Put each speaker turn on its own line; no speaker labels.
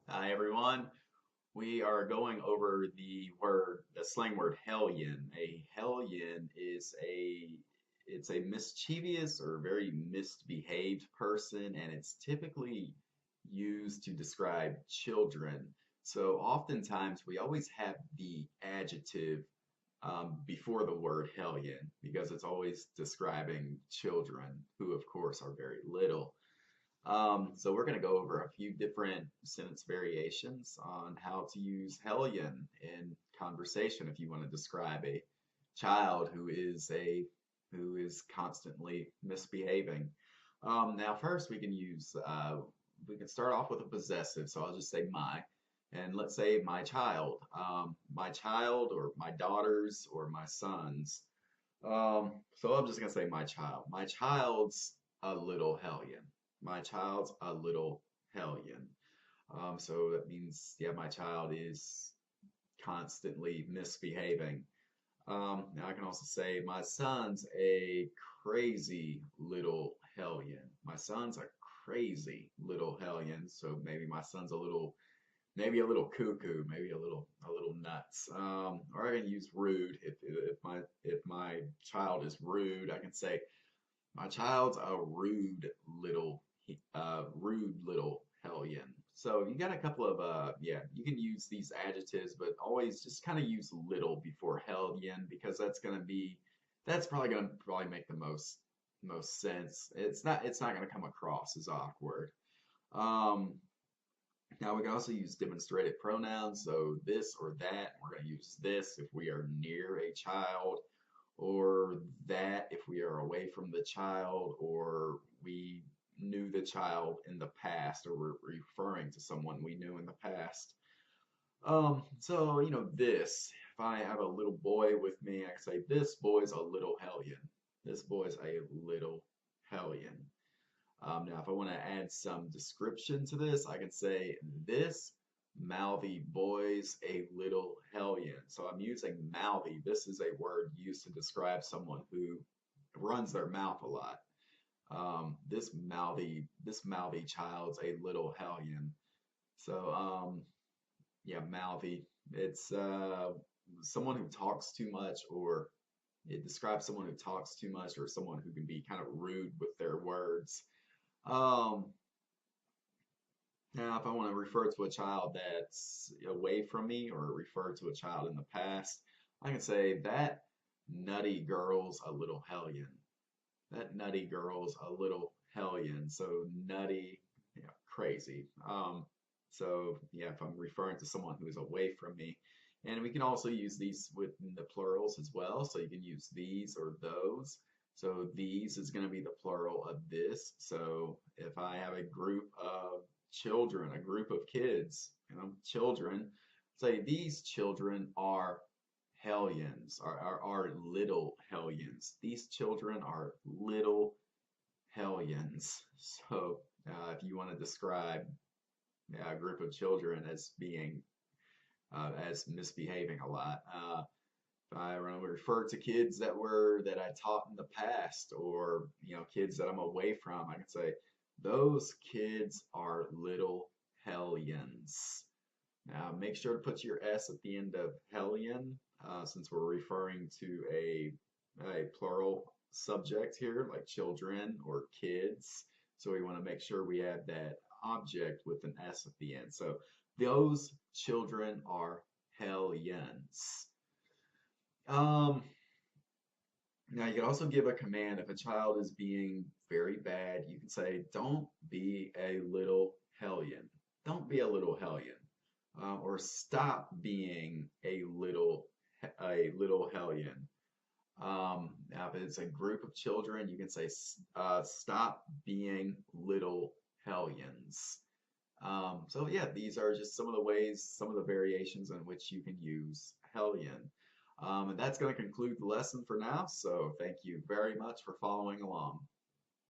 Hi everyone. We are going over the slang word hellion. A hellion is it's a mischievous or very misbehaved person, and it's typically used to describe children. So oftentimes we always have the adjective before the word hellion because it's always describing children who, of course, are very little. So we're going to go over a few different sentence variations on how to use hellion in conversation if you want to describe a child who is constantly misbehaving. Now, first we can start off with a possessive. So I'll just say my, and let's say my child, or my daughters, or my sons. So I'm just gonna say my child. My child's a little hellion. My child's a little hellion. So that means, yeah, my child is constantly misbehaving. Now I can also say my son's a crazy little hellion. My son's a crazy little hellion. So maybe my son's maybe a little cuckoo, maybe a little nuts. Or I can use rude if my child is rude. I can say my child's a rude little hellion. So you got a couple of yeah, you can use these adjectives, but always just kind of use little before hellion because that's probably make the most sense. It's not gonna come across as awkward. Um, Now we can also use demonstrative pronouns, so this or that. We're going to use this if we are near a child, or that if we are away from the child, or we knew the child in the past, or we're referring to someone we knew in the past. So this. If I have a little boy with me, I can say this boy's a little hellion. This boy's a little hellion. Now, if I want to add some description to this, I can say this mouthy boy's a little hellion. So I'm using mouthy. This is a word used to describe someone who runs their mouth a lot. This mouthy child's a little hellion. So yeah, mouthy. It's someone who talks too much, or it describes someone who talks too much, or someone who can be kind of rude with their words. Um, Now, if I want to refer to a child that's away from me or refer to a child in the past, I can say that nutty girl's a little hellion. That nutty girl's a little hellion. So nutty, yeah, crazy. So yeah, if I'm referring to someone who is away from me, and we can also use these within the plurals as well. So you can use these or those. So these is going to be the plural of this. So if I have a group of children, a group of kids, children, say these children are hellions, are little hellions. These children are little hellions. So if you want to describe a group of children as being as misbehaving a lot, if I want to refer to kids that I taught in the past, or kids that I'm away from, I can say those kids are little hellions. Now, make sure to put your S at the end of hellion, since we're referring to a plural subject here, like children or kids. So we want to make sure we add that object with an S at the end. So those children are hellions. Um, Now you can also give a command if a child is being very bad. You can say, "Don't be a little hellion." Don't be a little hellion, or stop being a little hellion. Now, if it's a group of children, you can say, "Stop being little hellions." So yeah, these are just some of the ways, some of the variations in which you can use hellion. And that's going to conclude the lesson for now. So thank you very much for following along.